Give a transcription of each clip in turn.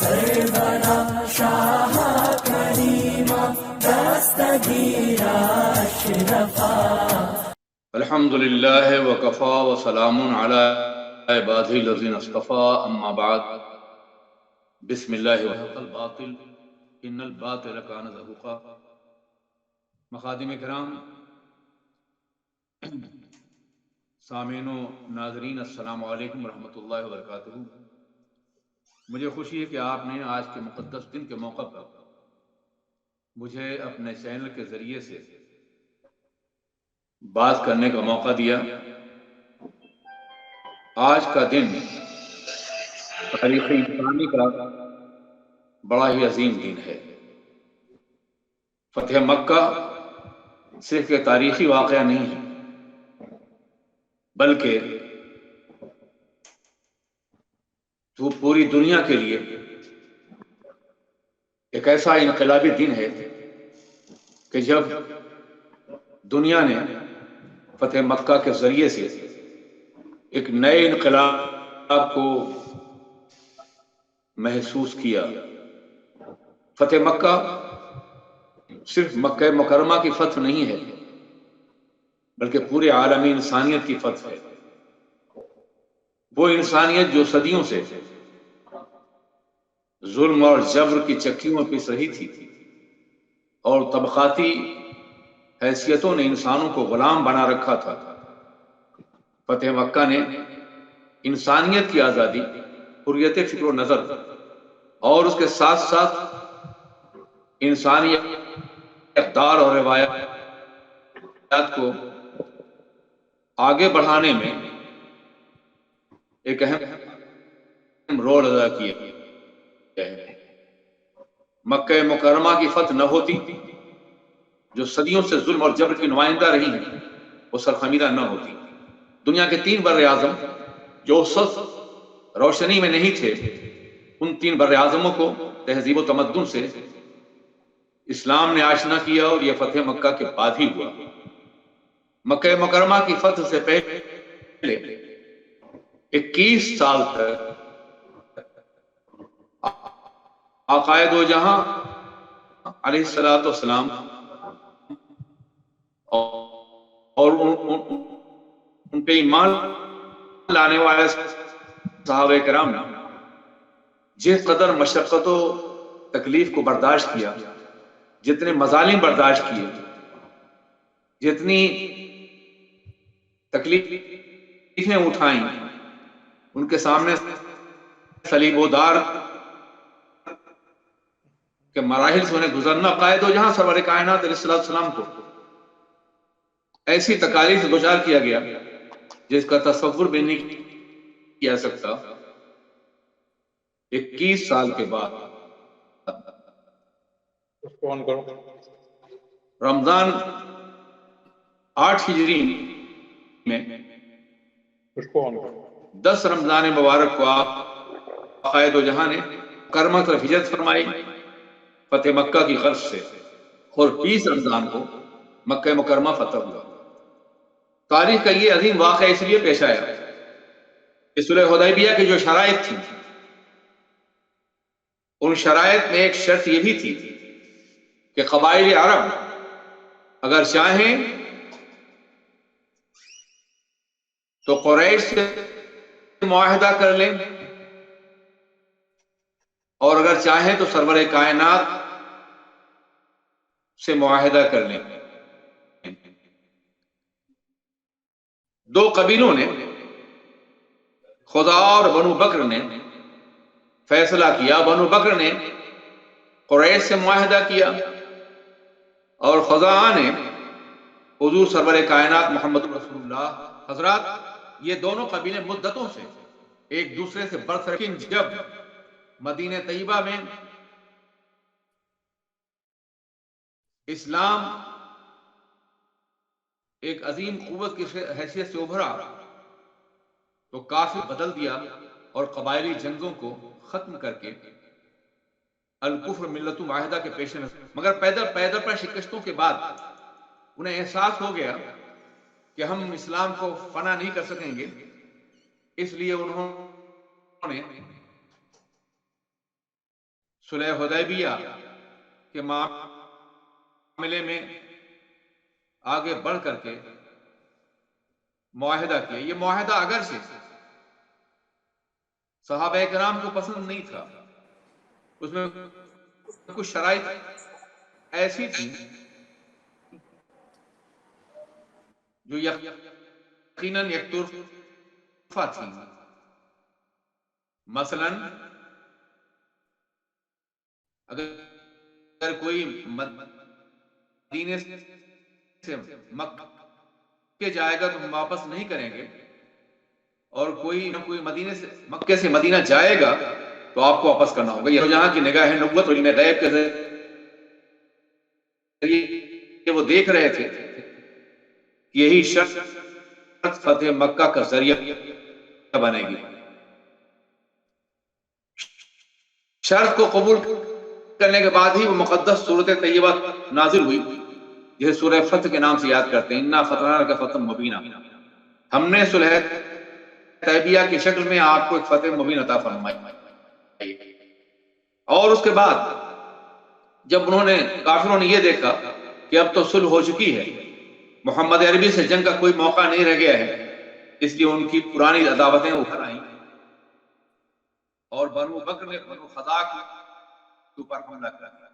سرورا شاہ کریما دستگیر اشرفا الحمد للہ وکفا وسلام علی عبادہ الذین اصطفیٰ اما بعد بسم اللہ وحق الباطل ان الباطل کان زہوقا۔ مخادم کرام، سامعین و ناظرین، السلام علیکم ورحمۃ اللہ وبرکاتہ۔ مجھے خوشی ہے کہ آپ نے آج کے مقدس دن کے موقع پر مجھے اپنے چینل کے ذریعے سے بات کرنے کا موقع دیا۔ آج کا دن تاریخ اسلامی کا بڑا ہی عظیم دن ہے۔ فتح مکہ صرف ایک تاریخی واقعہ نہیں ہے، بلکہ تو پوری دنیا کے لیے ایک ایسا انقلابی دن ہے کہ جب دنیا نے فتح مکہ کے ذریعے سے ایک نئے انقلاب کو محسوس کیا۔ فتح مکہ صرف مکہ مکرمہ کی فتح نہیں ہے، بلکہ پورے عالم انسانیت کی فتح ہے۔ وہ انسانیت جو صدیوں سے ظلم اور جبر کی چکیوں میں پس رہی تھی اور طبقاتی حیثیتوں نے انسانوں کو غلام بنا رکھا تھا، فتح مکہ نے انسانیت کی آزادی، حریت فکر و نظر اور اس کے ساتھ ساتھ انسانی اقدار اور روایات کو آگے بڑھانے میں ایک اہم رول ادا کیا ہے۔ مکہ مکرمہ کی فتح نہ ہوتی، جو صدیوں سے ظلم اور جبر کی نمائندہ رہی ہیں، وہ سرخمیدہ نہ ہوتی۔ دنیا کے 3 بر اعظم جو اس وقت روشنی میں نہیں تھے، ان 3 بر اعظموں کو تہذیب و تمدن سے اسلام نے آشنا کیا، اور یہ فتح مکہ کے بعد ہی ہوا۔ مکہ مکرمہ کی فتح سے پہلے 21 سال تک آقائے دو جہاں علیہ الصلوۃ والسلام اور ان پہ ایمان لانے والے صحابہ کرام نے جس قدر مشقت و تکلیف کو برداشت کیا، جتنے مظالم برداشت کیے، جتنی تکلیفیں اٹھائیں، ان کے سامنے صلیب و دار کے مراحل سے انہیں گزرنا، قائد و جہاں سرور کائنات علیہ السلام کو ایسی تکالیف سے دوچار کیا گیا جس کا تصور بھی نہیں کیا سکتا۔ 21 سال کے بعد رمضان 8 ہجری میں 10 رمضان مبارک کو آقائے دو جہاں نے کرما طرف ہجرت فرمائی فتح مکہ کی غرض سے، اور 20 رمضان کو مکہ مکرمہ فتح ہوا۔ تاریخ کا یہ عظیم واقعہ اس لیے پیش آیا کہ صلح حدیبیہ کی جو شرائط تھیں، ان شرائط میں ایک شرط یہ بھی تھی کہ قبائل عرب اگر چاہیں تو قریش سے معاہدہ کر لیں، اور اگر چاہیں تو سرور کائنات سے معاہدہ کر لیں۔ 2 قبیلوں نے، خزاعہ اور بنو بکر نے فیصلہ کیا۔ بنو بکر نے قریش سے معاہدہ کیا، اور خزاعہ نے حضور سرور کائنات محمد رسول اللہ۔ حضرات، یہ دونوں قبیلے مدتوں سے ایک دوسرے سے برتر، لیکن جب مدینہ طیبہ میں اسلام ایک عظیم قوت کی حیثیت سے ابھرا تو کافی بدل دیا، اور قبائلی جنگوں کو ختم کر کے الکفر ملت معاہدہ کے پیش نظر، مگر پیدل پر شکستوں کے بعد انہیں احساس ہو گیا کہ ہم اسلام کو فنا نہیں کر سکیں گے، اس لیے انہوں نے صلح حدیبیہ کے معاملے میں آگے بڑھ کر کے معاہدہ کیا. یہ معاہدہ اگرچہ صحابہ کرام کو پسند نہیں تھا، اس میں کچھ شرائط ایسی تھی جو یقیناً یک طرفہ تھی. مثلا اگر کوئی مدینے سے مکے جائے گا تو ہم واپس نہیں کریں گے، اور کوئی نہ کوئی مدینے سے مکے سے مدینہ جائے گا تو آپ کو واپس کرنا ہوگا. یہ جہاں کی نگاہ نبوت اور علم غیب کے ذریعے وہ دیکھ رہے تھے کہ یہی شرط فتح مکہ کا ذریعہ بنے گی. شرط کو قبول کرنے کے بعد ہی وہ مقدس سورت طیبہ نازل ہوئی جسے سورہ فتح کے نام سے یاد کرتے ہیں. انا فتحنا لک فتحا مبینا، ہم نے صلح طیبیہ کی شکل میں آپ کو ایک فتح مبین عطا فرمائی. اور اس کے بعد جب انہوں نے کافروں نے یہ دیکھا کہ اب تو صلح ہو چکی ہے، محمد عربی سے جنگ کا کوئی موقع نہیں رہ گیا ہے، اس لیے ان کی پرانی عداوتیں ابھر آئیں اور بنو بکر نے بنو خزاع کے اوپر حملہ کر دیا.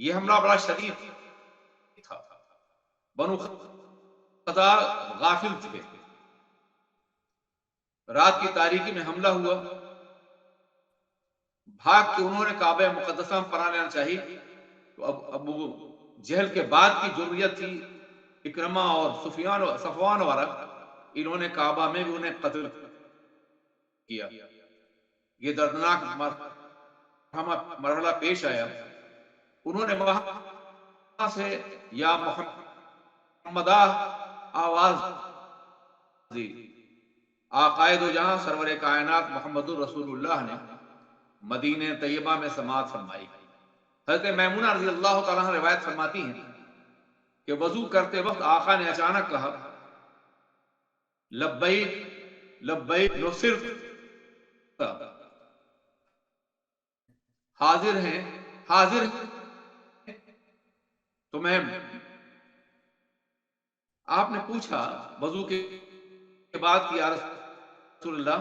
یہ حملہ بڑا شدید تھا. بنو خزاع غافل تھے. رات کی تاریکی میں حملہ ہوا. بھاگ کے انہوں نے کعبہ مقدسہ میں پناہ لینا چاہی تو اب ابو جہل کے بعد کی ضروریت تھی. اکرمہ اور صفوان وغیرہ انہوں نے کعبہ میں بھی انہیں قتل کیا. یہ دردناک مرحلہ پیش آیا. انہوں نے وہاں سے یا محمد آواز دی. آقائد و جہاں سرور کائنات محمد الرسول اللہ نے مدینہ طیبہ میں سماعت فرمائی. حضرت میمونہ رضی اللہ تعالیٰ عنہ روایت فرماتی ہیں کہ وضو کرتے وقت آقا نے اچانک کہا لبیک لبیک نصرت، حاضر ہیں حاضر ہیں تمہیں. آپ نے پوچھا وضو کے بعد کہ یا رسول اللہ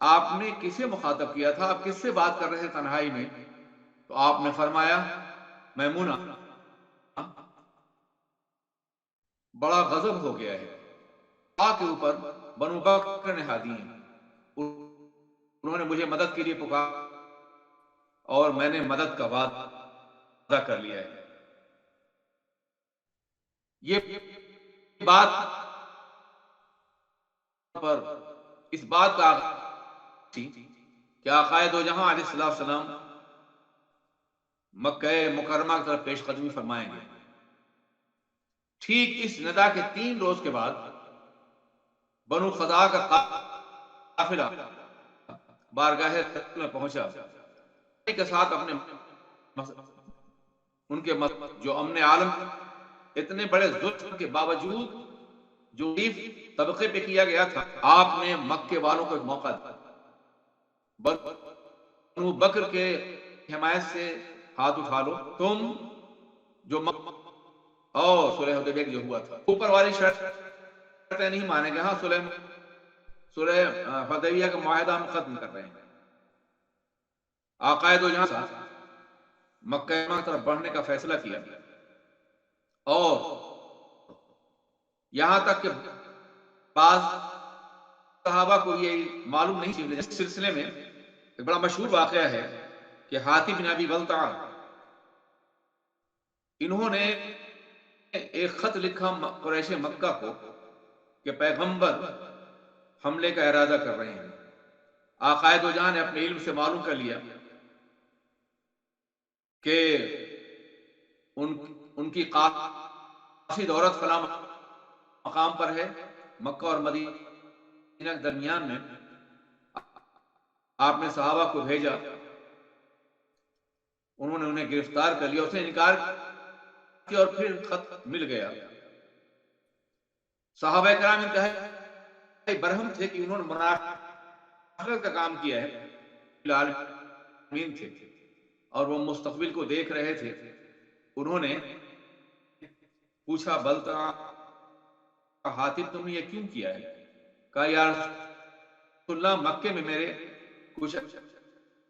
آپ نے کسے مخاطب کیا تھا، آپ کس سے بات کر رہے تھے تنہائی میں؟ تو آپ نے فرمایا میمونہ بڑا غضب ہو گیا ہے کے اوپر بنو بکر نے ہادی ہیں. انہوں نے مجھے مدد کے لیے پکارا اور میں نے مدد کا وعدہ کر لیا ہے. یہ بات پر اس بات کا تھی کہ آقائے دو جہاں علیہ السلام مکہ مکرمہ کی طرف پیش قدمی فرمائیں گے. ٹھیک اس ندا کے 3 روز کے بعد بنو خزاع کا قافلہ بارگاہ میں پہنچا کے ساتھ اپنے ان کے جو امن عالم اتنے بڑے ظلم کے باوجود جو طبقے پہ کیا گیا تھا، آپ نے مکے والوں کو ایک موقع دیا. بنو بکر کے حمایت سے ہاتھ اٹھا لو، تم جو اور صلح حدیبیہ جو ہوا تھا اوپر والی شرطیں نہیں مانیں گے. ہاں صلح حدیبیہ کا معاہدہ ہم ختم کر رہے ہیں. آقائے دو جہاں مکہ کی طرف بڑھنے کا فیصلہ کیا اور یہاں تک کہ بعض صحابہ کو یہ معلوم نہیں تھی. اس سلسلے میں ایک بڑا مشہور واقعہ ہے کہ حاتم بن ابی بلتع انہوں نے ایک خط لکھا قریش مکہ کو کہ پیغمبر حملے کا ارادہ کر رہے ہیں. آقائے دو جہاں نے اپنے علم سے معلوم کر لیا کہ ان کی قاصد عورت فلاں مقام پر ہے مکہ اور مدینہ کے درمیان میں. آپ نے صحابہ کو بھیجا، انہوں نے انہیں گرفتار کر لیا. اس نے انکار کیا اور پھر خط مل گیا. صحابہ کرام انتہائی برہم تھے کہ انہوں نے منافقت کا کام کیا ہے. عالمین تھے اور وہ مستقبل کو دیکھ رہے تھے. انہوں نے پوچھا بلتا حاتب تم نے یہ کیوں کیا ہے؟ کہا یا رسول اللہ مکے میں میرے کچھ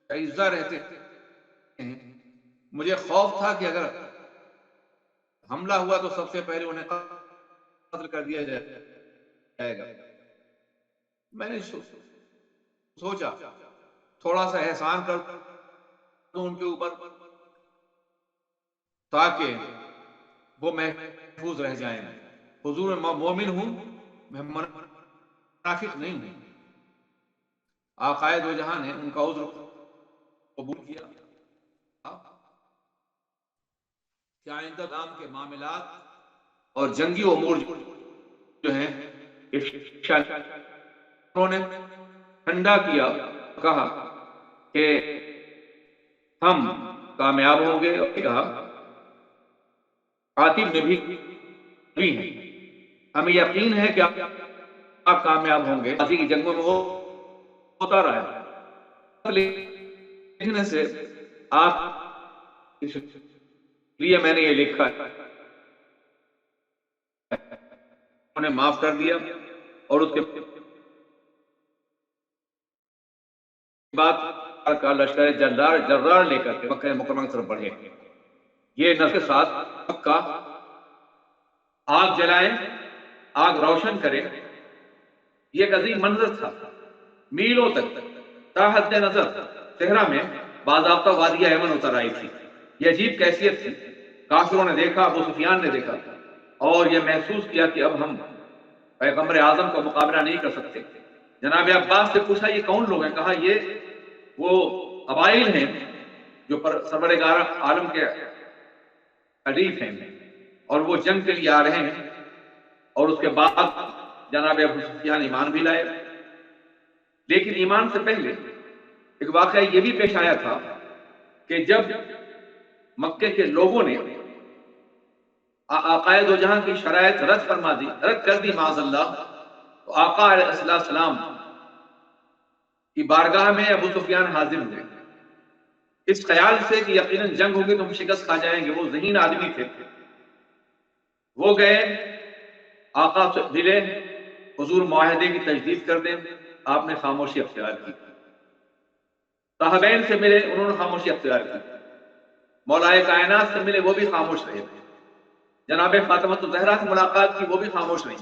اعزا رہتے ہیں، مجھے خوف تھا کہ اگر حملہ ہوا تو سب سے پہلے انہیں قتل کر دیا جائے گا. میں نے سوچا تھوڑا سا احسان کر دوں ان کے اوپر تاکہ وہ محفوظ رہ جائیں. حضور میں مومن ہوں، میں منافق نہیں ہوں. آقائے دو جہاں نے ان کا عذر قبول کیا کہ آئندہ دام کے معاملات اور جنگی امور جو ہیں انہوں نے ٹھنڈا کیا، کہا کہ ہم کامیاب ہوں گے، اور کہا عاتب نے بھی ہیں، ہمیں یقین ہے کہ آپ کامیاب ہوں گے. غازی کی جنگوں میں ہوتا رہا ہے، لکھنے سے آپ اس لیے میں نے یہ لکھا ہے. انہیں معاف کر دیا اور اس کے بعد کا لشکر جرار لے کر کے مکہ مکرمہ کی طرف بڑھے. یہ نفس کے ساتھ مکہ آگ جلائیں، آگ روشن کریں. یہ ایک عظیم منظر تھا. میلوں تک تا حد نظر صحرا میں باضابطہ وادی ایمن اتر آئی تھی. یہ عجیب کیفیت تھی. کافروں نے دیکھا، ابو سفیان نے دیکھا اور یہ محسوس کیا کہ اب ہم پیغمبر اعظم کا مقابلہ نہیں کر سکتے. جناب عباس سے پوچھا یہ کون لوگ ہیں؟ کہا یہ وہ قبائل ہیں جو سرورگار عالم کے حریف ہیں اور وہ جنگ کے لیے آ رہے ہیں. اور اس کے بعد جناب ابو سفیان ایمان بھی لائے. لیکن ایمان سے پہلے ایک واقعہ یہ بھی پیش آیا تھا کہ جب مکے کے لوگوں نے آقا دو جہاں کی شرائط رد کر دی معاذ اللہ، تو آقا علیہ السلام کی بارگاہ میں ابو سفیان حاضر ہوئے اس خیال سے کہ یقیناً جنگ ہوگی تو ہم شکست کھا جائیں گے. وہ ذہین آدمی تھے. وہ گئے آقا سے ملے، حضور معاہدے کی تجدید کر دیں. آپ نے خاموشی اختیار کی. صحابین سے ملے، انہوں نے خاموشی اختیار کی. مولائے کائنات سے ملے، وہ بھی خاموش رہے. جناب فاطمہ الزہرا سے ملاقات کی، وہ بھی خاموش رہی.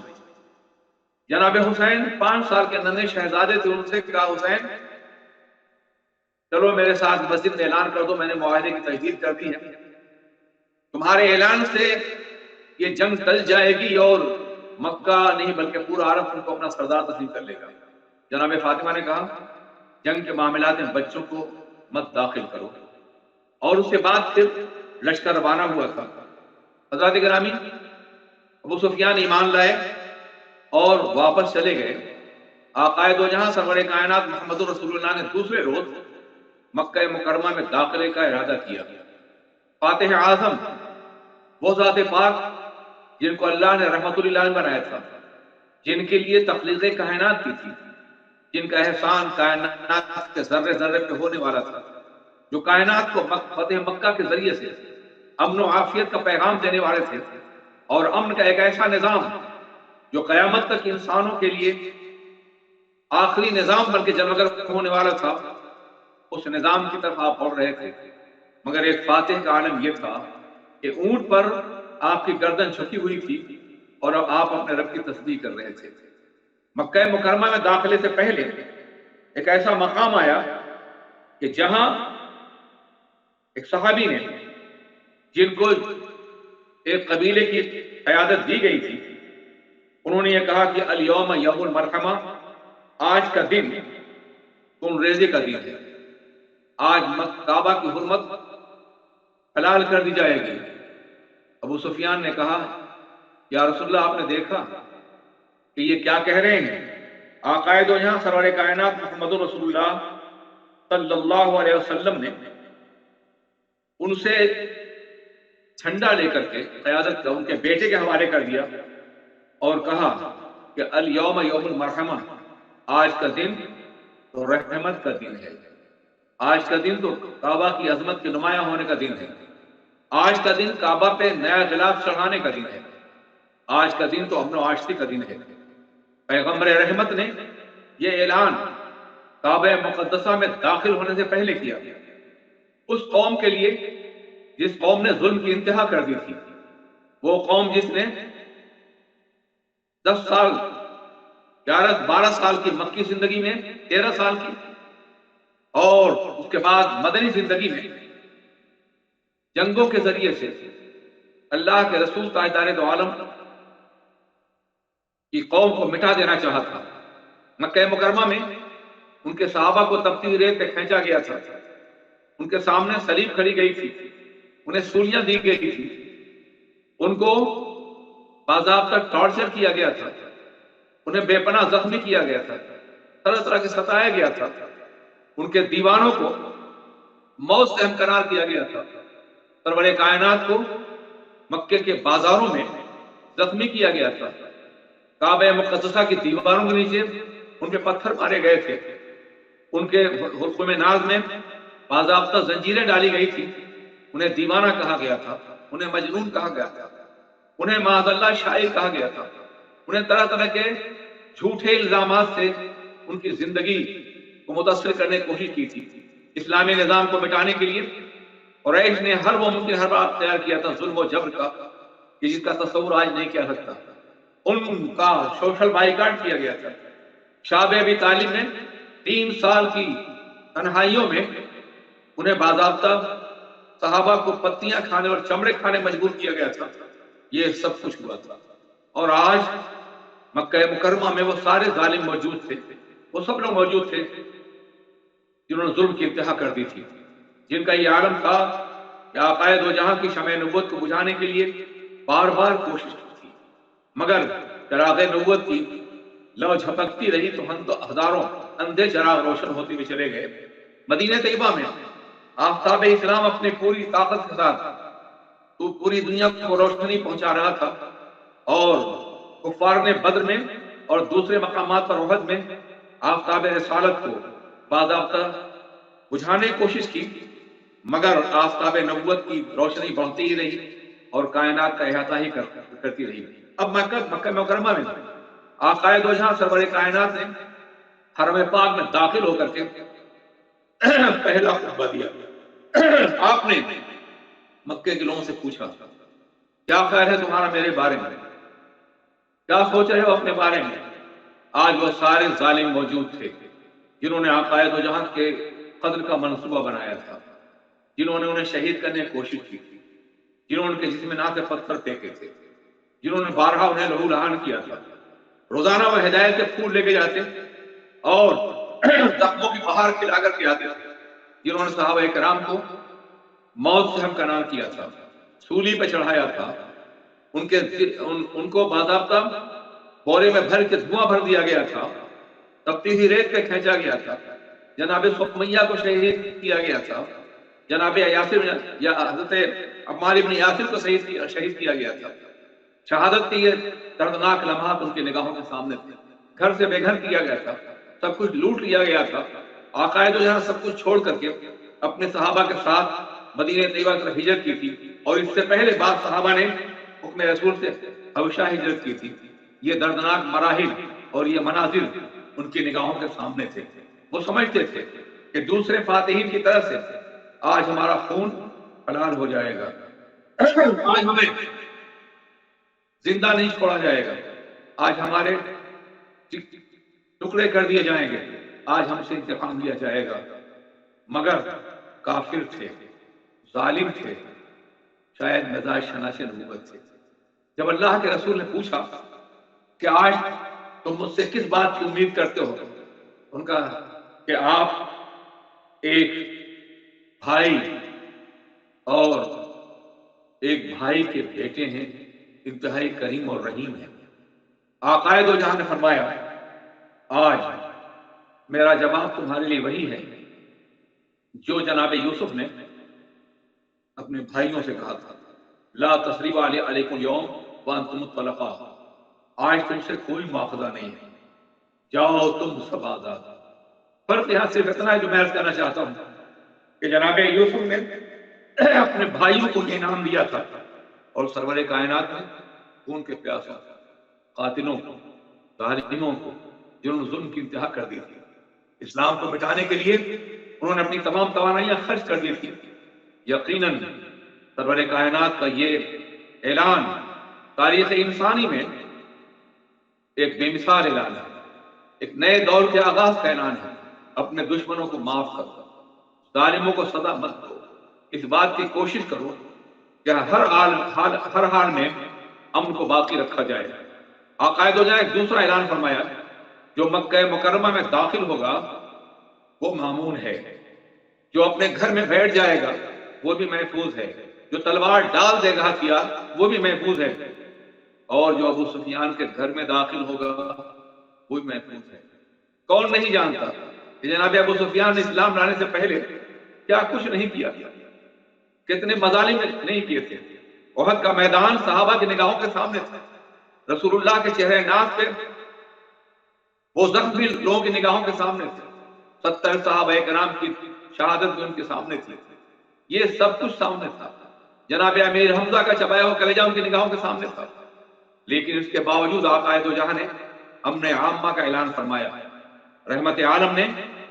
جناب حسین 5 سال کے ننھے شہزادے تھے، ان سے کہا حسین چلو میرے ساتھ مسجد میں اعلان کر دو، میں نے معاہدے کی تجدید کر دی ہے. تمہارے اعلان سے یہ جنگ ٹل جائے گی اور مکہ نہیں بلکہ پورا عرب ان کو اپنا سردار تسلیم کر لے گا. جناب فاطمہ نے کہا جنگ کے معاملات میں بچوں کو مت داخل کرو. اور اس کے بعد پھر لشکر روانہ ہوا تھا. حضرات گرامی، ابو سفیان ایمان لائے اور واپس چلے گئے. آقائے دو جہاں سرور کائنات محمد رسول اللہ نے دوسرے روز مکہ مکرمہ میں داخلے کا ارادہ کیا. فاتح اعظم وہ ذات پاک جن کو اللہ نے رحمت اللہ بنایا تھا، جن کے لیے تخلیق کائنات کی تھی، جن کا احسان کائنات کے ذرے ذرے پہ ہونے والا تھا، جو کائنات کو فتح مکہ کے ذریعے سے امن و عافیت کا پیغام دینے والے تھے، اور امن کا ایک ایسا نظام جو قیامت تک انسانوں کے لیے آخری نظام بن کے جلوگر ہونے والا تھا، اس نظام کی طرف آپ بڑھ رہے تھے. مگر ایک فاتح کا عالم یہ تھا کہ اونٹ پر آپ کی گردن جھکی ہوئی تھی اور اب آپ اپنے رب کی تسبیح کر رہے تھے. مکہ مکرمہ میں داخلے سے پہلے ایک ایسا مقام آیا کہ جہاں ایک صحابی نے، جن کو ایک قبیلے کی قیادت دی گئی تھی، انہوں نے یہ کہا کہ الیوم یوم المرحمہ، آج کا دن خون ریزی کا دن ہے. آج کعبہ کی حرمت حلال کر دی جائے گی. ابو سفیان نے کہا یا رسول اللہ، آپ نے دیکھا کہ یہ کیا کہہ رہے ہیں؟ آقائے دو جہاں سرور کائنات محمد رسول اللہ صلی اللہ علیہ وسلم نے ان سے جھنڈا لے کر کے قیادت کا ان کے بیٹے کے حوالے کر دیا اور کہا کہ الیوم یوم المرحمہ، آج کا دن تو رحمت کا دن ہے. آج کا دن تو کعبہ کی عظمت کے نمایاں ہونے کا دن ہے. آج کا دن کعبہ پہ نیا غلاف چڑھانے کا دن ہے. آج کا دن تو امن و آشتی کا دن ہے. پیغمبر رحمت نے یہ اعلان کعبہ مقدسہ میں داخل ہونے سے پہلے کیا. اس قوم کے لیے جس قوم نے ظلم کی انتہا کر دی تھی، وہ قوم جس نے 10 سال 12 سال کی مکی زندگی میں 13 سال کی، اور اس کے بعد مدنی زندگی میں جنگوں کے ذریعے سے اللہ کے رسول تاجدار دو عالم کی قوم کو مٹا دینا چاہا تھا. مکہ مکرمہ میں ان کے صحابہ کو تپتی ریت پہ کھینچا گیا تھا. ان کے سامنے صلیب کھڑی گئی تھی، انہیں سولیاں دی گئی تھی، ان کو باضابطہ ٹارچر کیا گیا تھا، انہیں بے پناہ زخمی کیا گیا تھا، طرح طرح کے ستایا گیا تھا. ان کے دیوانوں کو موت سے ہمکنار کیا گیا تھا. سرور کائنات کو مکے کے بازاروں میں زخمی کیا گیا تھا. کعبہ مقدسہ کی دیواروں کے نیچے ان کے پتھر مارے گئے تھے. ان کے حلقوم ناز میں باضابطہ زنجیریں ڈالی گئی تھی. انہیں دیوانہ کہا گیا تھا، انہیں مجنون کہا گیا تھا، انہیں معاذ اللہ شاعر کہا گیا تھا. انہیں طرح طرح کے جھوٹے الزامات سے ان کی زندگی کو متاثر کرنے کی کوشش کی تھی. اسلامی نظام کو مٹانے کے لیے قریش نے ہر وہ ممکن ہر بات تیار کیا تھا ظلم و جبر کا کہ جس کا تصور آج نہیں کیا سکتا. ان کا سوشل بائیکاٹ کیا گیا تھا. شعب ابی طالب نے 3 سال کی تنہائیوں میں انہیں باضابطہ صحابہ کو پتیاں کھانے اور چمڑے کھانے مجبور کیا گیا تھا. یہ سب کچھ ہوا تھا. اور آج مکہ مکرمہ میں وہ سارے ظالم موجود تھے، وہ سب لوگ موجود تھے جنہوں نے ظلم کی انتہا کر دی تھی، جن کا یہ عالم تھا کہ آقائے دو جہاں کی شمع نبوت کو بجھانے کے لیے بار بار کوشش کی تھی، مگر چراغ نبوت کی لو جھپکتی رہی تو ہزاروں اندھے چراغ روشن ہوتے ہوئے چلے گئے. مدینہ طیبہ میں آفتاب اسلام اپنی پوری طاقت کے ساتھ تو پوری دنیا کو روشنی پہنچا رہا تھا، اور کفار نے بدر میں اور دوسرے مقامات پر احد میں آفتاب رسالت کو باضابطہ بجھانے کی کوشش کی، مگر آفتاب نبوت کی روشنی بڑھتی ہی رہی اور کائنات کا احاطہ ہی کرتی رہی. اب مکہ مکرمہ میں آقائے دو جہاں سرور کائنات نے حرم پاک میں داخل ہو کر کے پہلا خطبہ دیا. آپ نے مکے کے لوگوں سے پوچھا کیا خیال ہے تمہارا میرے بارے میں، کیا سوچ رہے ہو اپنے بارے میں. آج وہ سارے ظالم موجود تھے جنہوں نے آقائے دو جہاں کے قتل کا منصوبہ بنایا تھا، جنہوں نے انہیں شہید کرنے کی کوشش کی تھی، جنہوں نے ان کے جسم نہ سے پتھر پھینکے تھے، جنہوں نے بارہا انہیں لہو لہان کیا تھا. روزانہ وہ ہدایت کے پھول لے کے جاتے اور زخموں کی بہار کھلا کر کے آتے تھے. جنہوں نے صحابہ کرام کو موت سے ہمکنار کیا تھا، سولی پہ چڑھایا تھا، ان کو باضابطہ بورے میں بھر کے دھواں بھر دیا گیا تھا، تپتی ہوئی ریت پہ کھینچا گیا تھا، جناب سمیہ کو شہید کیا گیا تھا، جناب یاسر یا حضرت عمار ابن یاسر کو شہید کیا گیا تھا. شہادت کے یہ دردناک لمحات ان کی نگاہوں کے سامنے تھے. گھر سے بے گھر کیا گیا تھا، سب کچھ لوٹ لیا گیا تھا. آقائے دو جہاں سب کچھ چھوڑ کر کے اپنے صحابہ کے ساتھ مدینہ طیبہ کی طرف ہجرت کی تھی، اور اس سے پہلے بعض صحابہ نے حکم رسول سے حبشہ ہجرت کی تھی. یہ دردناک مراحل اور یہ مناظر ان کی نگاہوں کے سامنے تھے. وہ سمجھتے تھے کہ دوسرے فاتحین کی طرف سے آج ہمارا خون حلال ہو جائے گا، آج ہمیں زندہ نہیں چھوڑا جائے گا، آج ہمارے ٹکڑے کر دیے جائیں گے، آج ہم سے انتقام لیا جائے گا. مگر کافر تھے، ظالم تھے، شاید مزاج شناس نبوت تھے. جب اللہ کے رسول نے پوچھا کہ آج تم مجھ سے کس بات کی امید کرتے ہو، ان کا کہ آپ ایک بھائی اور ایک بھائی کے بیٹے ہیں، انتہائی کریم اور رحیم ہیں. آقائے دو جہاں نے فرمایا آج میرا جواب تمہارے لیے وہی ہے جو جناب یوسف نے اپنے بھائیوں سے کہا تھا، لا تثریب علیکم اليوم وانتم الطلقاء، آج تم سے کوئی مواخذہ نہیں ہے، جاؤ تم سب آزاد. فرق یہاں صرف اتنا ہے جو میں عرض کرنا چاہتا ہوں کہ جناب یوسف نے اپنے بھائیوں کو یہ انعام دیا تھا، اور سرور کائنات نے خون کے پیاسوں، قاتلوں کو، ظالموں کو، جنہوں نے ظلم کی انتہا کر دی تھی، اسلام کو مٹانے کے لیے انہوں نے اپنی تمام توانائیاں خرچ کر دی تھی۔ یقیناً سرور کائنات کا یہ اعلان تاریخ انسانی میں ایک بے مثال اعلان ہے، ایک نئے دور کے آغاز کا اعلان ہے۔ اپنے دشمنوں کو معاف کر دو، ظالموں کو سزا مت دو، اس بات کی کوشش کرو کہ ہر حال میں امن کو باقی رکھا جائے۔ آقا دو جہاں ایک دوسرا اعلان فرمایا، جو مکہ مکرمہ میں داخل ہوگا وہ مامون ہے، جو اپنے گھر میں بیٹھ جائے گا وہ بھی محفوظ ہے، جو تلوار ڈال دے گا کیا وہ بھی محفوظ ہے، اور جو ابو سفیان کے گھر میں داخل ہوگا وہ بھی محفوظ ہے۔ کون نہیں جانتا کہ جناب ابو سفیان نے اسلام لانے سے پہلے کیا کچھ نہیں کیا، کتنے مظالم نہیں کیے تھے۔ احد کا میدان صحابہ کی نگاہوں کے سامنے تھا، رسول اللہ کے چہرے ناز پہ وہ زخم بھی لوگوں کی نگاہوں کے سامنے تھے، 70 صحابہ کرام کی شہادت بھی ان کے سامنے تھی، یہ سب کچھ سامنے تھا۔ جناب امیر حمزہ کا چبایا ہوا کلیجہ ان کی نگاہوں کے سامنے تھا، لیکن اس کے باوجود آقا دو جہاں نے امن عامہ کا اعلان فرمایا۔ رحمت عالم نے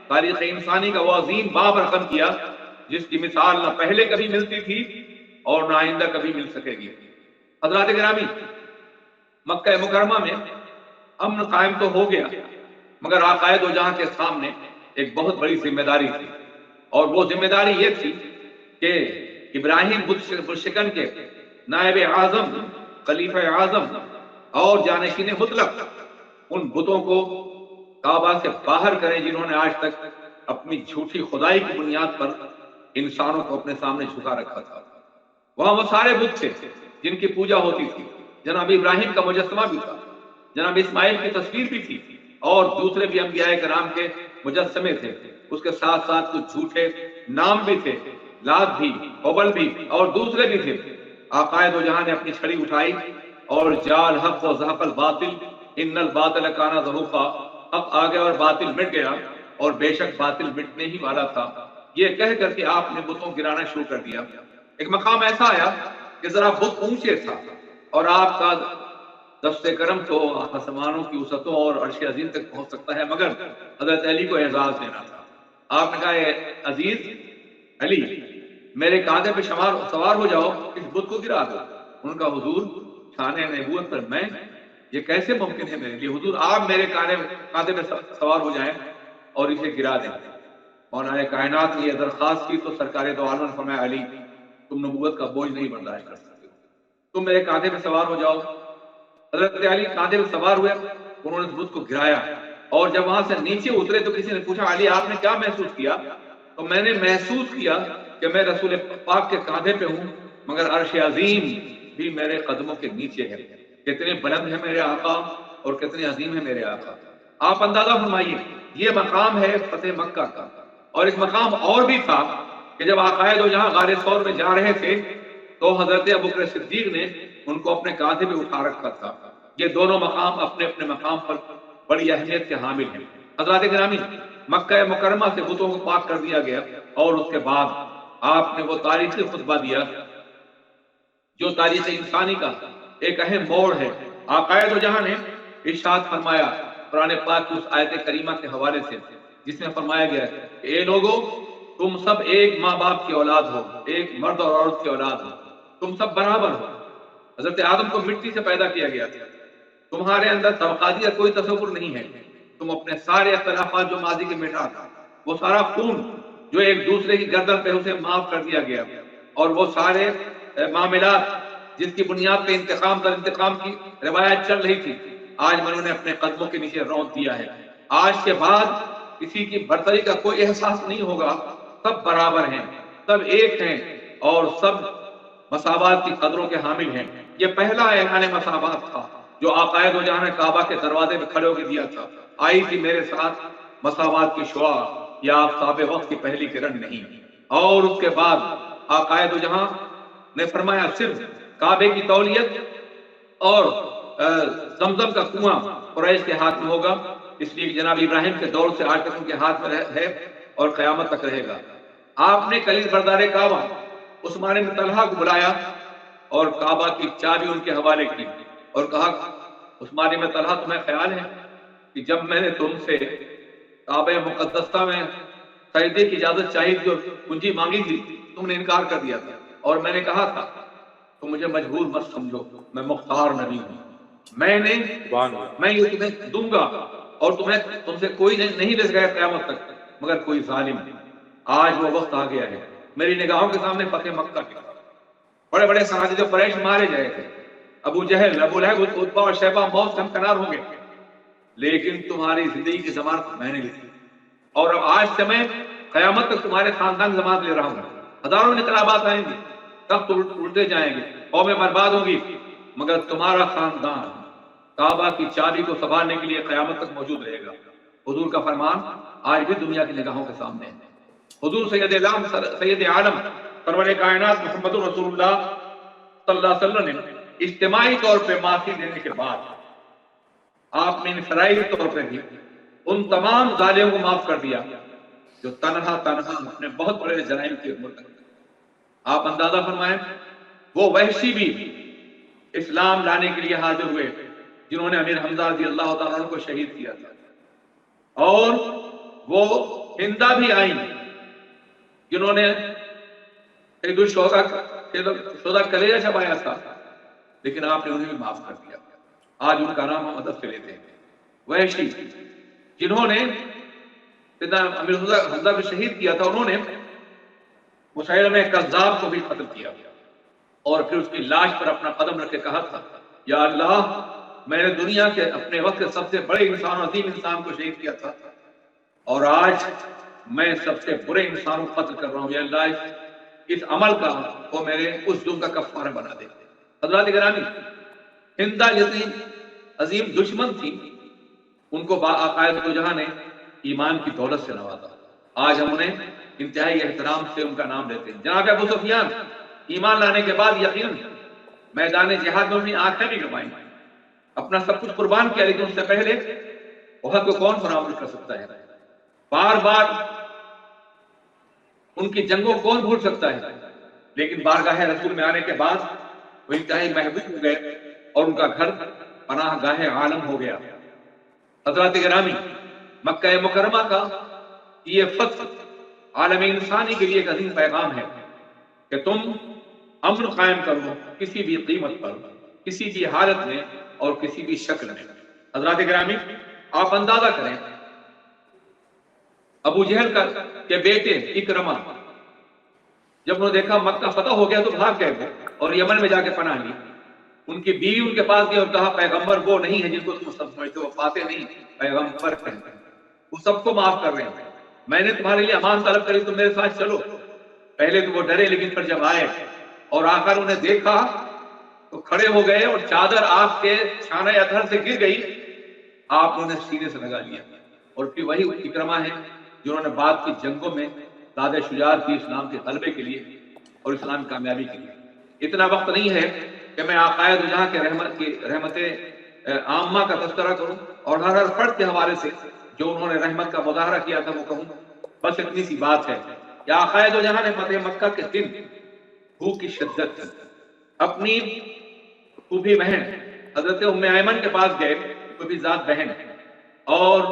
تاریخ انسانی کا وہ عظیم باب رقم کیا جس کی مثال نہ پہلے کبھی ملتی تھی اور نہ آئندہ کبھی مل سکے گی۔ حضرات گرامی، مکہ مکرمہ میں امن قائم تو ہو گیا، مگر آقا دو جہاں کے سامنے ایک بہت بڑی ذمہ داری تھی، اور وہ ذمہ داری یہ تھی کہ ابراہیم بت شکن کے نائب اعظم، خلیفہ اعظم اور جانشین مطلق ان بتوں کو کعبہ سے باہر کریں جنہوں نے آج تک اپنی جھوٹی خدائی کی بنیاد پر انسانوں کو اپنے سامنے جھکا رکھا تھا۔ وہاں وہ سارے بت تھے جن کی پوجا ہوتی تھی، جناب ابراہیم کا مجسمہ بھی تھا، جناب اسماعیل کی تصویر بھی تھی، اور دوسرے بھی انبیاء کرام کے مجسمے تھے۔ اس کے ساتھ ساتھ کچھ جھوٹے نام بھی تھے، لات بھی، حبل بھی اور دوسرے بھی تھے۔ آقا دو جہاں نے اپنی چھڑی اٹھائی اور جال حق و زحق الباطل ان الباطل کان زہوقا، حق آ گیا اور باطل مٹ گیا، اور بے شک باطل مٹنے ہی والا تھا، یہ کہہ کر کے آپ نے بتوں گرانا شروع کر دیا۔ ایک مقام ایسا آیا کہ ذرا بت اونچے تھا، اور آپ کا دست کرم تو آسمانوں کی وسعتوں اور عرش عظیم تک پہنچ سکتا ہے، مگر حضرت علی کو اعزاز دینا تھا۔ آپ نے کہا اے عزیز علی، میرے کاندھے پہ سوار ہو جاؤ، اس بت کو گرا دو۔ ان کا حضور شان نبوت پر میں، یہ کیسے ممکن ہے میرے لیے؟ حضور آپ میرے کاندھے پہ سوار ہو جائیں اور اسے گرا دیں۔ مولانا کائنات نے یہ درخواست کی تو سرکار دو عالم نے فرمایا علی، تم نبوت کا بوجھ نہیں برداشت کر سکتے، تم میرے کاندھے پہ سوار ہو جاؤ۔ حضرت علی کاندھے پہ سوار ہوئے، انہوں نے اس بت کو گرایا، اور جب وہاں سے نیچے اترے تو کسی نے پوچھا علی آپ نے کیا محسوس کیا؟ تو میں نے محسوس کیا کہ میں رسول پاک کے کاندھے پہ ہوں، مگر عرش عظیم بھی میرے قدموں کے نیچے ہے۔ کتنے بلند ہے میرے آقا اور کتنے عظیم ہے میرے آقا۔ آپ اندازہ فرمائیے، یہ مقام ہے فتح مکہ کا۔ اور ایک مقام اور بھی تھا کہ جب آقا دو جہاں غار ثور میں جا رہے تھے تو حضرت ابوبکر صدیق نے ان کو اپنے کاندھے پہ اٹھا رکھا تھا۔ یہ دونوں مقام اپنے اپنے مقام پر بڑی اہمیت کے حامل ہیں۔ حضرات گرامی، مکہ مکرمہ سے بتوں کو پاک کر دیا گیا، اور اس کے بعد آپ نے وہ تاریخی خطبہ دیا جو تاریخ انسانی کا ایک اہم موڑ ہے۔ آقا دو جہاں نے ارشاد فرمایا قرآن پاک کی اس آیت کریمہ کے حوالے سے جس میں فرمایا گیا ہے کہ اے لوگو، تم سب ایک ماں باپ کی اولاد ہو، ایک مرد اور عورت کی اولاد ہو، تم سب برابر ہو۔ حضرت آدم کو مٹی سے پیدا کیا گیا تھا، تمہارے اندر طبقاتی کا کوئی تصور نہیں ہے، تم اپنے سارے اختلافات جو ماضی کے مٹا تھا، وہ سارا خون جو ایک دوسرے کی گردن پہ اسے معاف کر دیا گیا، اور وہ سارے معاملات جس کی بنیاد پہ انتقام در انتقام کی روایت چل رہی تھی، آج میں نے اپنے قدموں کے نیچے رونت دیا ہے۔ آج کے بعد کسی کی برتری کا کوئی احساس نہیں ہوگا، سب برابر ہیں، سب ایک ہیں، اور سب مساوات کی قدروں کے حامل ہیں۔ یہ پہلا اعلان مساوات تھا جو آقا دو جہاں نے کعبہ کے دروازے پہ کھڑے ہو کے دیا تھا۔ آئی تھی میرے ساتھ مساوات کی شعاع، یا آفتاب وقت کی پہلی کرن نہیں۔ اور اس کے بعد آقا دو جہاں نے فرمایا صرف کعبے کی تولیت اور زمزم کا کنواں قریش کے ہاتھ میں ہوگا، اس لیے جناب ابراہیم کے دور سے آج تک ان کے ہاتھ میں ہے اور قیامت تک رہے گا۔ آپ نے کلید بردار کعبہ عثمان بن طلحہ کو بلایا اور کعبہ کی چابی ان کے حوالے کی اور کہا عثمان بن طلحہ تمہیں خیال ہے کہ جب میں نے تم سے کعبہ مقدسہ میں سجدے کی اجازت چاہی تھی اور کنجی مانگی تھی تم نے انکار کر دیا تھا اور میں نے کہا تھا تم مجھے مجبور مت سمجھو میں مختار نبی ہوں میں یہ تمہیں دوں گا اور تم سے کوئی نہیں لے گیا قیامت تک مگر کوئی ظالم. آج وہ وقت آ گیا ہے میری نگاہوں کے سامنے فتح مکہ کے بڑے بڑے صحابی جو قریش مارے گئے تھے ابو جہل ابو لہب عتبہ اور شیبہ موت سے ہمکنار ہوں گے لیکن تمہاری زندگی کی ضمانت میں نے لی اور اب آج سے میں قیامت تک تمہارے خاندان کی ضمانت لے رہا ہوں. ہزاروں انقلابات آئیں گے تخت الٹے جائیں گے قومیں برباد ہوں گی مگر تمہارا خاندان کعبہ کی چابی کو سنبھالنے کے لیے قیامت تک موجود رہے گا. حضور کا فرمان آج بھی دنیا کی نگاہوں کے سامنے ہے. حضور سید عالم سرور کائنات محمد رسول اللہ صلی اللہ علیہ وسلم نے اجتماعی طور پہ معافی دینے کے بعد آپ نے انفرادی طور پہ بھی ان تمام ظالموں کو معاف کر دیا جو تنہا اپنے بہت بڑے جرائم کی مرتکب. آپ اندازہ فرمائیں وہ وحشی بھی اسلام لانے کے لیے حاضر ہوئے جنہوں نے امیر حمزہ رضی اللہ تعالیٰ عنہ کو شہید کیا تھا اور وہ ہندا بھی آئیں جنہوں نے سید الشہداء کلیجہ چھپایا تھا لیکن آپ نے انہیں بھی معاف کر دیا. آج ان کا نام ہم ادب سے لیتے ہیں. وحشی جنہوں نے سیدنا امیر حمزہ کو شہید کیا تھا انہوں نے مسیلمہ کذاب کو بھی قتل کیا اور پھر اس کی لاش پر اپنا قدم رکھ کے کہا تھا یا اللہ میں نے دنیا کے اپنے وقت کے سب سے بڑے انسان عظیم انسان کو شہید کیا تھا اور آج میں سب سے برے انسان کو قتل کر رہا ہوں. یا اللہ اس عمل کا وہ میرے اس جرم کا کفارہ بنا دے. حضرات گرامی ہندا جیسی عظیم دشمن تھی ان کو عقائد دو جہاں نے ایمان کی دولت سے نوازا. آج ہم انہیں انتہائی احترام سے ان کا نام لیتے ہیں. جناب ابو سفیان ایمان لانے کے بعد یقیناً میدان جہاد میں اپنی آنکھیں بھی گنوائیں اپنا سب کچھ قربان کیا لیکن اس سے پہلے احد کو کون فراموش کر سکتا ہے. بار بار ان کی جنگوں کون بھول سکتا ہے لیکن بارگاہ رسول میں آنے کے بعد وہ انتہائی محبوب ہو گئے اور ان کا گھر پناہ گاہ عالم ہو گیا. حضرات گرامی مکہ مکرمہ کا یہ فتح عالم انسانی کے لیے ایک عظیم پیغام ہے کہ تم امن قائم کرو کسی بھی قیمت پر کسی بھی حالت میں اور کسی بھی شکل میں. حضرات گرامی آپ اندازہ کریں ابو جہل کے بیٹے اکرمہ جب انہوں نے دیکھا مکہ فتح ہو گیا تو بھاگ گئے اور یمن میں جا کے پناہ لی. ان کی بیوی ان کے پاس گئی اور کہا پیغمبر وہ نہیں ہے جن کو تم سب سمجھتے ہو پاتے نہیں پیغمبر ہیں وہ سب کو معاف کر رہے ہیں. میں نے تمہارے لیے امان طلب کری تم میرے ساتھ چلو. پہلے تو وہ ڈرے لیکن پھر جب آئے اور آ کر انہیں دیکھا تو کھڑے ہو گئے اور چادر آپ کے چھانے ادھر سے گر گئی آپ نے انہیں سینے سے لگا لیا. اور پھر وہی اکرمہ ہیں جنہوں نے بعد کی جنگوں میں داد شجاعت کی اسلام کے غلبے کے لیے اور اسلام کی کامیابی کے لیے. اتنا وقت نہیں ہے کہ میں آقائد جہاں کے رحمت عامہ کا تذکرہ کروں اور ہر فرد کے حوالے سے جو انہوں نے رحمت کا مظاہرہ کیا تھا وہ کہوں. بس اتنی سی بات ہے کہ آقائد جہاں نے فتح مکہ کے دن بھوک کی شدت تھی اپنی پھوپھی بہن حضرت ام ایمن کے پاس گئے وہ بھی ذات بہن اور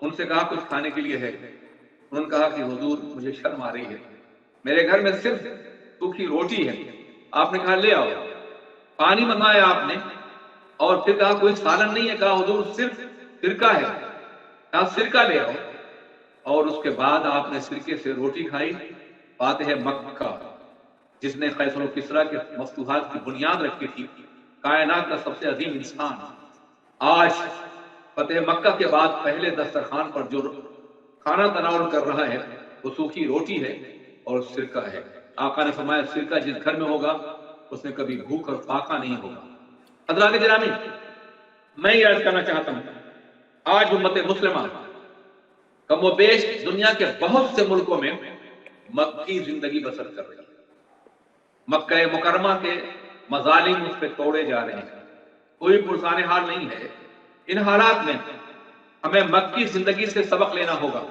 ان سے کہا کچھ کھانے کے لیے ہے. انہوں نے کہا کہ حضور مجھے شرم آ رہی ہے میرے گھر میں صرف سوکھی روٹی ہے. آپ نے کہا لے آؤ. پانی منگایا آپ نے اور پھر کہا کوئی سالن نہیں ہے. کہا حضور صرف سرکہ ہے. کہا سرکہ لے آؤ اور اس کے بعد آپ نے سرکے سے روٹی کھائی. فاتح مکہ جس نے قیصر و کسریٰ کے مفتوحات کی بنیاد رکھی تھی کائنات کا سب سے عظیم انسان آج فتح مکہ کے بعد پہلے دسترخوان پر جو کھانا تناول کر رہا ہے وہ سوکھی روٹی ہے اور سرکہ ہے. آقا نے فرمایا سرکہ جس گھر میں ہوگا اس میں کبھی بھوک اور فاقہ نہیں ہوگا. حضرات گرامی میں یہ عرض کرنا چاہتا ہوں آج امت مسلمہ کم و بیش دنیا کے بہت سے ملکوں میں مکی زندگی بسر کر رہی ہے. مکہ مکرمہ کے مظالم اس پہ توڑے جا رہے ہیں. کوئی پرسان حال نہیں ہے. ان حالات میں ہمیں مکی زندگی سے سبق لینا ہوگا.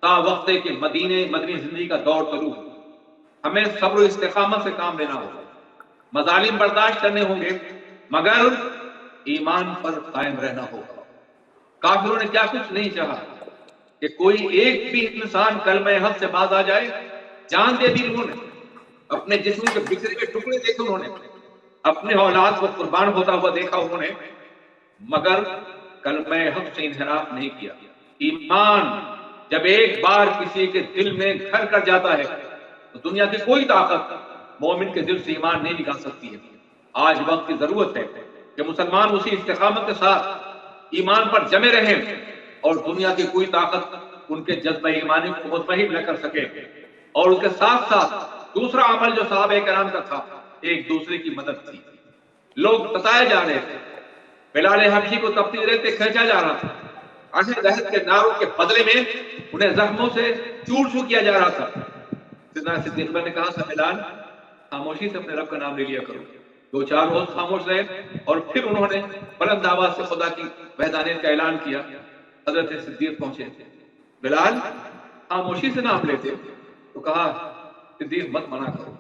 تا وقت کہ مدنی زندگی کا دور طلوع ہو۔ ہمیں صبر و استقامت سے کام لینا ہوگا، مظالم برداشت کرنے ہوں گے، مگر ایمان پر قائم رہنا ہوگا۔ کافروں نے کیا کچھ نہیں چاہا کہ کوئی ایک بھی انسان کلمہ حق سے باز آ جائے، جان دے دی انہوں نے، اپنے جسم کے بکھرے کے ٹکڑے دیکھے انہوں نے، اپنے اولاد کو قربان ہوتا ہوا دیکھا انہوں نے، مگر کلمہ حق سے انحراف نہیں کیا۔ ایمان جب ایک بار کسی کے دل میں گھر کر جاتا ہے تو دنیا کی کوئی طاقت مومن کے دل سے ایمان نہیں نکال سکتی ہے۔ آج وقت کی ضرورت ہے کہ مسلمان اسی استقامت کے ساتھ ایمان پر جمے رہیں اور دنیا کی کوئی طاقت ان کے جذبہ ایمانی کو متحد نہ کر سکے۔ اور اس کے ساتھ ساتھ دوسرا عمل جو صحابہ کرام کا تھا، ایک دوسرے کی مدد تھی۔ لوگ ستائے جا رہے تھے، بلال حبشی کو تپتی ریت کھینچا جا رہا تھا، اہل دہشت کے ناروں کے بدلے میں انہیں زخموں سے چور چور کیا جا رہا تھا۔ سیدنا صدیق نے کہا تھا، بلال خاموشی سے اپنے رب کا نام لے لیا کرو۔ 2-4 روز خاموش رہے اور پھر انہوں نے بلند آواز سے خدا کی وحدانیت کا اعلان کیا۔ حضرت صدیق پہنچے، بلال خاموشی سے نام لیتے تو کہا، صدیق مت منع کرو،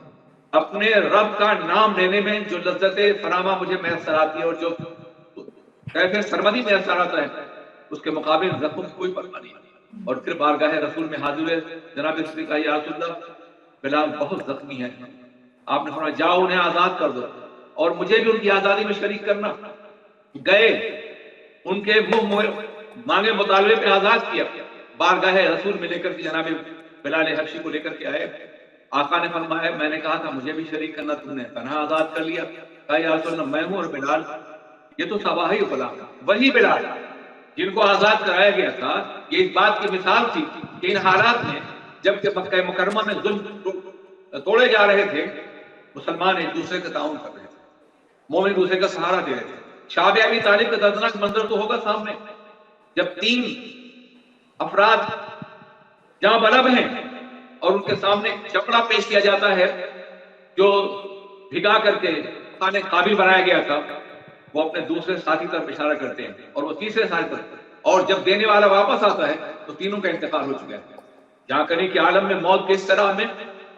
اپنے رب کا نام لینے میں جو لذت فراما مجھے میسر آتی ہے اور جو کیفیت سرمدی میسر آتا ہے، اس کے مقابل زخم کی کوئی پرواہ نہیں۔ اور پھر بارگاہ رسول میں حاضر ہوئے، جناب صدیق کہا، یا رسول اللہ بلال بہت زخمی ہے۔ آپ نے فرمایا، جاؤ انہیں آزاد کر دو اور مجھے بھی ان کی آزادی میں شریک کرنا۔ گئے، ان کے منہ مانگے مطالبے پہ آزاد کیا، بارگاہ رسول میں لے کر کے جناب بلال حبشی کو لے کر کے آئے۔ آقا نے فرمایا، میں نے کہا تھا مجھے بھی شریک کرنا، تم نے تنہا آزاد کر لیا۔ کہا، یا رسول اللہ میں ہوں اور بلال، یہ تو صباحی غلام، وہی بلال جن کو آزاد کرایا گیا تھا۔ یہ اس بات کی مثال تھی کہ ان حالات میں جب کہ مکہ مکرمہ میں ظلم توڑے جا رہے تھے، مسلمان ایک دوسرے کا تعاون کر رہے تھے، مومن دوسرے کا سہارا دے رہے تھے۔ شعب ابی طالب کا دردناک منظر تو ہوگا سامنے، جب 3 افراد جہاں بلب ہیں اور ان کے سامنے چپڑا پیش کیا جاتا ہے جو بھگا کر کے خانے قابل بنایا گیا تھا، وہ اپنے دوسرے ساتھی طرف اشارہ کرتے ہیں اور وہ تیسرے ساتھی طرف، اور جب دینے والا واپس آتا ہے تو تینوں کا انتقال ہو چکا ہے۔ جہاں کہیں کہ عالم میں موت کس طرح میں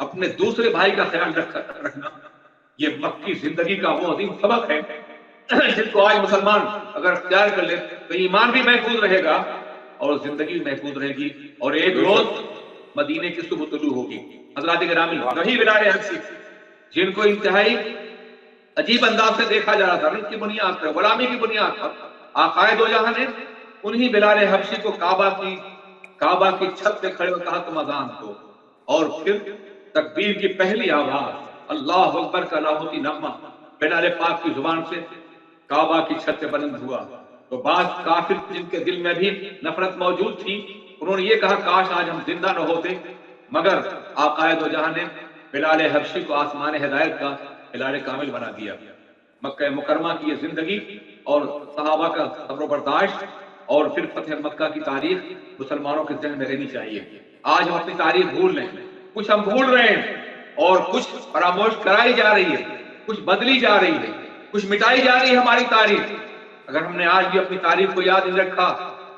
اپنے دوسرے بھائی کا خیال رکھنا، یہ مکی زندگی کا وہ عظیم سبق ہے جس کو آج مسلمان اگر اختیار کر لے تو ایمان بھی محفوظ رہے گا اور زندگی بھی محفوظ رہے گی، اور ایک روز مدینے کی صبح طلوع ہوگی۔ حضرات گرامی، وہی بلال حبشی جن کو انتہائی عجیب انداز سے دیکھا جا رہا تھا، رزق کی بنیاد پر، غلامی کی بنیاد پر، آقائے دو جہاں نے انہی بلال حبشی کو کعبہ کی چھت پہ کھڑے ہوئے کہا، تم اذان دو، اور پھر تکبیر کی پہلی آواز اللہ اکبر کا لاہوتی نغمہ بلال پاک کی زبان سے کعبہ کی چھت پہ بلند ہوا۔ تو بعض کافر جن کے دل میں بھی نفرت موجود تھی، انہوں نے یہ کہا، کاش آج ہم زندہ نہ ہوتے، مگر آقائے دو جہاں نے بلال حبشی کو آسمان ہدایت کا بلال کامل بنا دیا۔ مکہ مکرمہ کی یہ زندگی اور صحابہ کا صبر و برداشت اور پھر فتح مکہ کی تاریخ مسلمانوں کے ذہن میں رہنی چاہیے۔ آج ہم اپنی تاریخ بھول رہے ہیں، کچھ ہم بھول رہے ہیں اور کچھ فراموش کرائی جا رہی ہے، کچھ بدلی جا رہی ہے، کچھ مٹائی جا رہی ہے ہماری تاریخ۔ اگر ہم نے آج بھی اپنی تاریخ کو یاد نہیں رکھا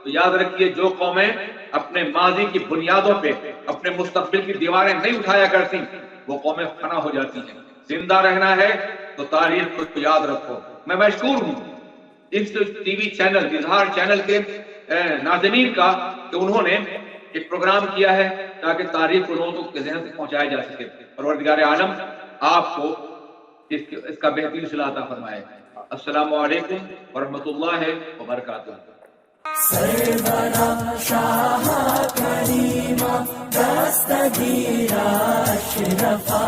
تو یاد رکھیے، جو قومیں اپنے ماضی کی بنیادوں پہ اپنے مستقبل کی دیواریں نہیں اٹھایا کرتی، وہ قومیں فنا ہو جاتی ہیں۔ زندہ رہنا ہے تو تاریخ کو یاد رکھو۔ میں مشکور ہوں اس ٹی وی چینل، اظہار چینل کے ناظرین کا کہ انہوں نے ایک پروگرام کیا ہے تاکہ تاریخ کو لوگوں کے ذہن تک پہنچایا جا سکے۔ پروردگار عالم آپ کو اس کا بہترین صلاح عطا فرمائے۔ السلام علیکم ورحمۃ اللہ وبرکاتہ۔ سرورا شاہ کریمہ دستگیر اشرفا